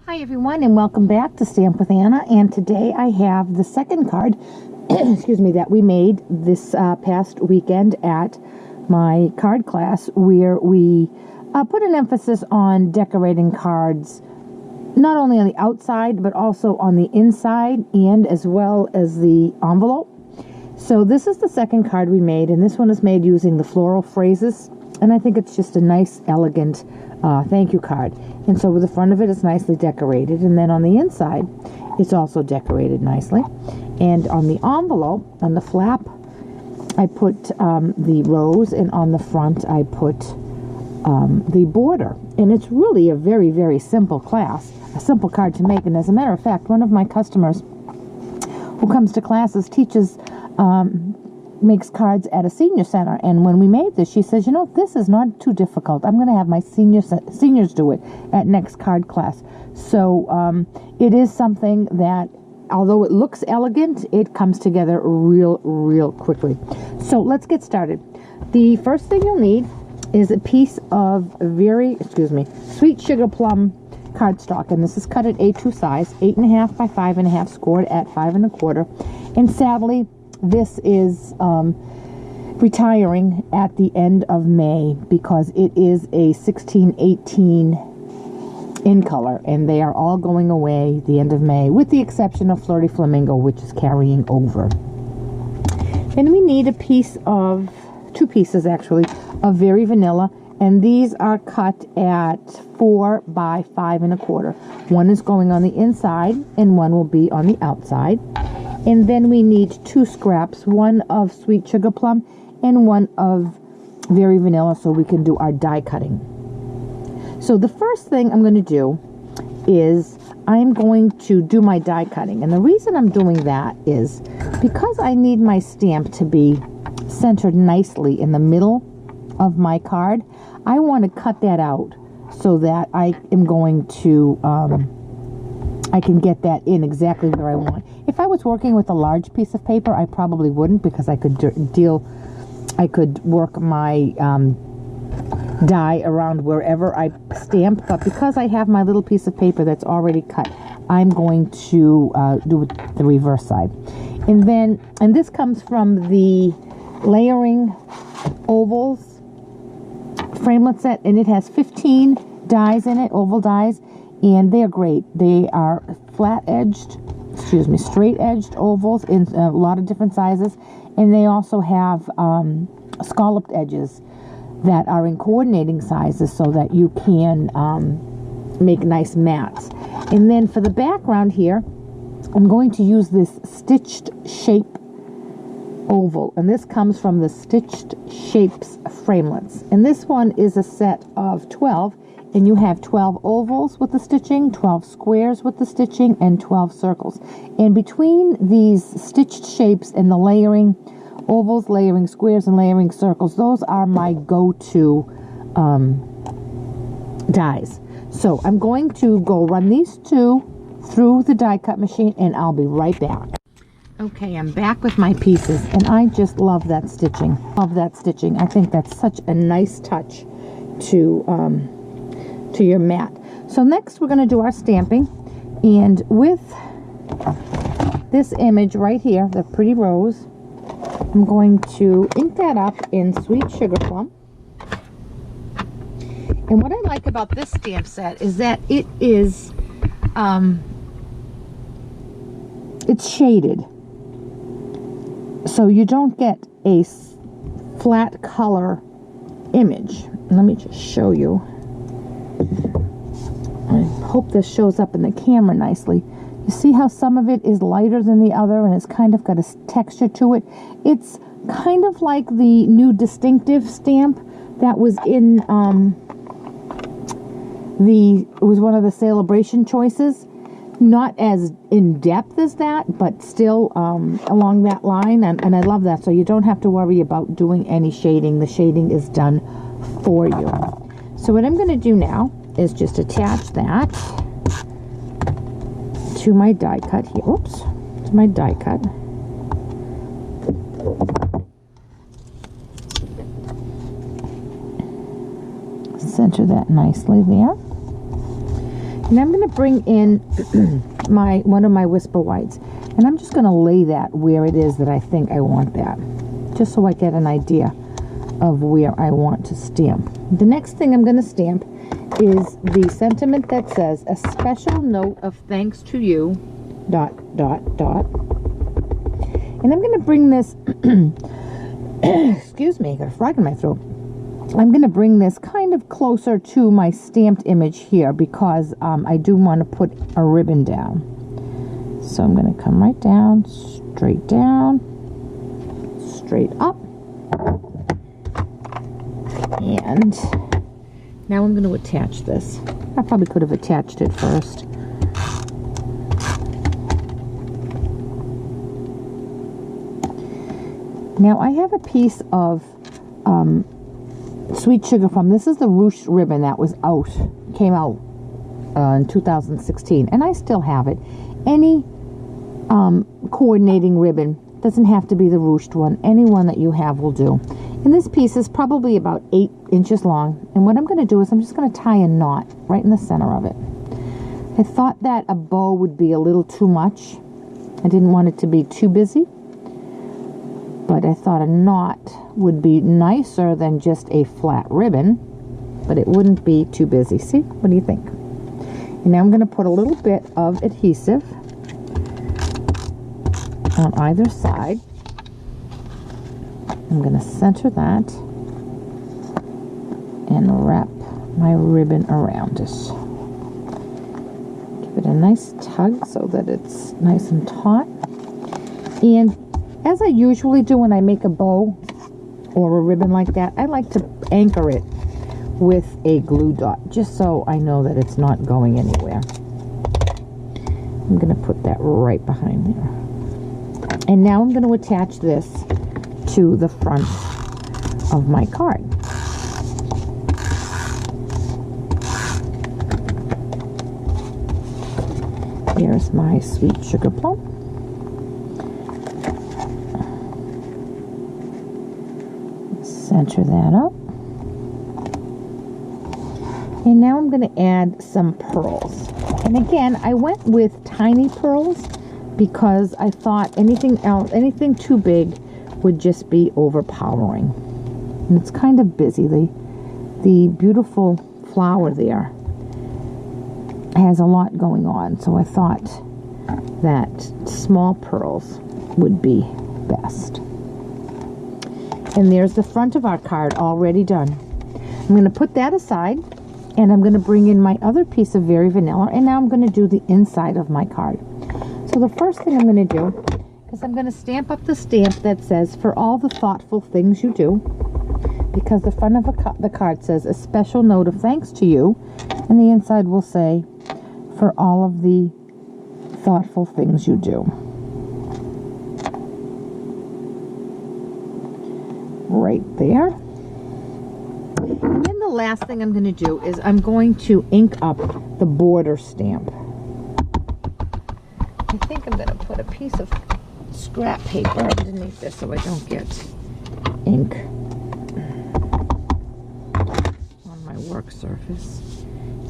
Hi everyone, and welcome back to Stamp with Anna. And today I have the second card excuse me, that we made this past weekend at my card class, where we put an emphasis on decorating cards not only on the outside but also on the inside and as well as the envelope. So this is the second card we made, and this one is made using the floral phrases, and I think it's just a nice, elegant thank you card. And so with the front of it is nicely decorated, and then on the inside it's also decorated nicely. And on the envelope, on the flap, I put the rose, and on the front I put the border. And it's really a very, very simple a simple card to make. And as a matter of fact, one of my customers who comes to classes makes cards at a senior center, and when we made this, she says, this is not too difficult. I'm going to have my seniors do it at next card class. So it is something that, although it looks elegant, it comes together real quickly. So let's get started. The first thing you'll need is a piece of sweet sugar plum cardstock, and this is cut at A2 size, 8.5 by 5.5, scored at 5 1/4. And sadly, this is retiring at the end of May because it is a 1618 in color, and they are all going away the end of May, with the exception of Flirty Flamingo, which is carrying over. Then we need two pieces actually, of Very Vanilla, and these are cut at 4 by 5 1/4. One is going on the inside and one will be on the outside. And then we need 2 scraps, one of Sweet Sugar Plum and one of Very Vanilla, so we can do our die cutting. So the first thing I'm going to do is I'm going to do my die cutting. And the reason I'm doing that is because I need my stamp to be centered nicely in the middle of my card. I want to cut that out so that I am going to I can get that in exactly where I want. If I was working with a large piece of paper, I probably wouldn't, because I could work my die around wherever I stamp. But because I have my little piece of paper that's already cut, I'm going to do the reverse side. And this comes from the Layering Ovals framelit set, and it has 15 dies in it, oval dies. And they're great. They are straight-edged ovals in a lot of different sizes. And they also have scalloped edges that are in coordinating sizes so that you can make nice mats. And then for the background here, I'm going to use this Stitched Shape oval. And this comes from the Stitched Shapes framelits. And this one is a set of 12. And you have 12 ovals with the stitching, 12 squares with the stitching, and 12 circles. And between these stitched shapes and the layering ovals, layering squares, and layering circles, those are my go-to dies. So I'm going to go run these two through the die cut machine, and I'll be right back. Okay, I'm back with my pieces, and I just love that stitching. I think that's such a nice touch to your mat. So next we're going to do our stamping, and with this image right here, the pretty rose, I'm going to ink that up in Sweet Sugar Plum. And what I like about this stamp set is that it is it's shaded, so you don't get a flat color image. Let me just show you. I hope this shows up in the camera nicely. You see how some of it is lighter than the other, and it's kind of got a texture to it. It's kind of like the new distinctive stamp that was in it was one of the celebration choices. Not as in depth as that, but still along that line, and I love that. So you don't have to worry about doing any shading. The shading is done for you. So what I'm going to do now is just attach that to my die cut here. Oops, to my die cut. Center that nicely there. And I'm going to bring in one of my Whisper Whites. And I'm just going to lay that where it is that I think I want that. Just so I get an idea of where I want to stamp. The next thing I'm going to stamp is the sentiment that says, a special note of thanks to you, ... And I'm going to bring this, excuse me, I got a frog in my throat. I'm going to bring this kind of closer to my stamped image here because I do want to put a ribbon down. So I'm going to come right down, straight up. And now I'm going to attach this. I probably could have attached it first. Now I have a piece of Sweet Sugar Plum. This is the ruched ribbon that was out, came out in 2016, and I still have it. Any coordinating ribbon, doesn't have to be the ruched one, any one that you have will do. And this piece is probably about 8 inches long, and what I'm going to do is I'm just going to tie a knot right in the center of it. I thought that a bow would be a little too much. I didn't want it to be too busy, but I thought a knot would be nicer than just a flat ribbon, but it wouldn't be too busy. See? What do you think? And now I'm going to put a little bit of adhesive on either side. I'm going to center that and wrap my ribbon around it. Give it a nice tug so that it's nice and taut. And as I usually do when I make a bow or a ribbon like that, I like to anchor it with a glue dot, just so I know that it's not going anywhere. I'm going to put that right behind there. And now I'm going to attach this to the front of my card. Here's my Sweet Sugar Plum. Center that up. And now I'm going to add some pearls. And again, I went with tiny pearls because I thought anything else, anything too big would just be overpowering. And it's kind of busy. The beautiful flower there has a lot going on, so I thought that small pearls would be best. And there's the front of our card already done. I'm going to put that aside, and I'm going to bring in my other piece of Very Vanilla, and now I'm going to do the inside of my card. So the first thing I'm going to do is I'm going to stamp up the stamp that says, for all the thoughtful things you do, because the front of the card says, a special note of thanks to you, and the inside will say, for all of the thoughtful things you do. Right there. And then the last thing I'm going to do is I'm going to ink up the border stamp. I think I'm going to put a piece of scrap paper underneath this so I don't get ink on my work surface.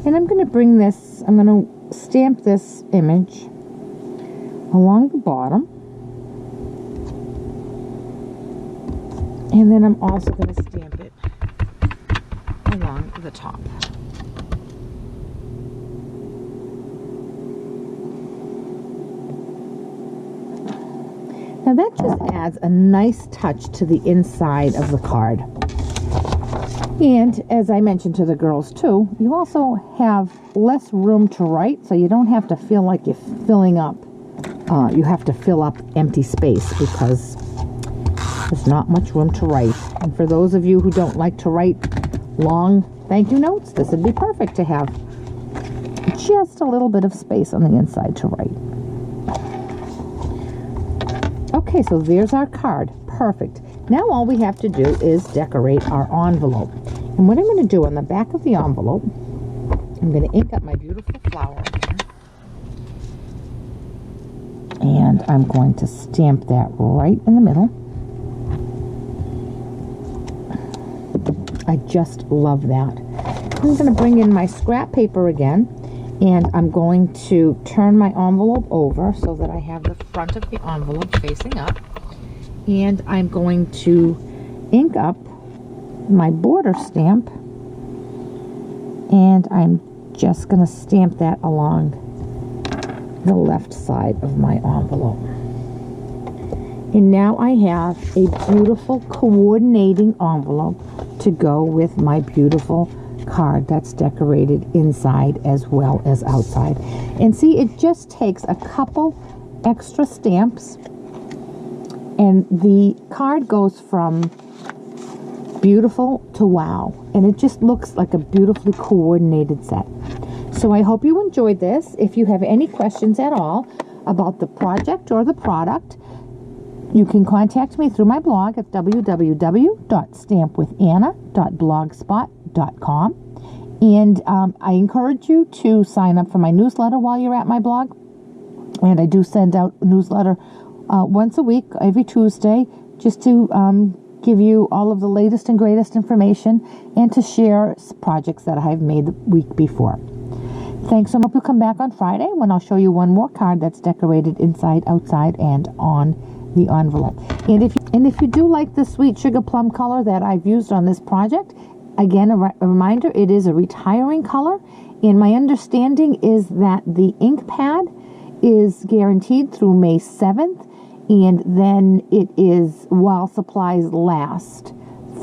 And I'm going to bring this, I'm going to stamp this image along the bottom. And then I'm also going to stamp it along the top. Now that just adds a nice touch to the inside of the card. And as I mentioned to the girls too, you also have less room to write, so you don't have to feel like you're filling up, you have to fill up empty space because there's not much room to write. And for those of you who don't like to write long thank you notes, this would be perfect to have just a little bit of space on the inside to write. Okay, so there's our card. Perfect. Now all we have to do is decorate our envelope. And what I'm going to do on the back of the envelope, I'm going to ink up my beautiful flower again. And I'm going to stamp that right in the middle. I just love that. I'm going to bring in my scrap paper again, And I'm going to turn my envelope over so that I have the front of the envelope facing up. And I'm going to ink up my border stamp. And I'm just going to stamp that along the left side of my envelope. And now I have a beautiful coordinating envelope to go with my beautiful card that's decorated inside as well as outside. And see, it just takes a couple extra stamps and the card goes from beautiful to wow, and it just looks like a beautifully coordinated set. So I hope you enjoyed this. If you have any questions at all about the project or the product, you can contact me through my blog at www.stampwithanna.blogspot.com. And I encourage you to sign up for my newsletter while you're at my blog. And I do send out a newsletter once a week, every Tuesday, just to give you all of the latest and greatest information and to share projects that I've made the week before. Thanks so much. We'll come back on Friday when I'll show you one more card that's decorated inside, outside, and on the envelope. And if you do like the sweet sugar plum color that I've used on this project, again, a reminder, it is a retiring color, and my understanding is that the ink pad is guaranteed through May 7th, and then it is while supplies last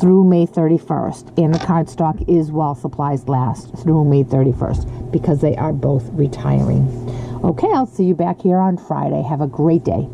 through May 31st, and the cardstock is while supplies last through May 31st, because they are both retiring. Okay, I'll see you back here on Friday. Have a great day.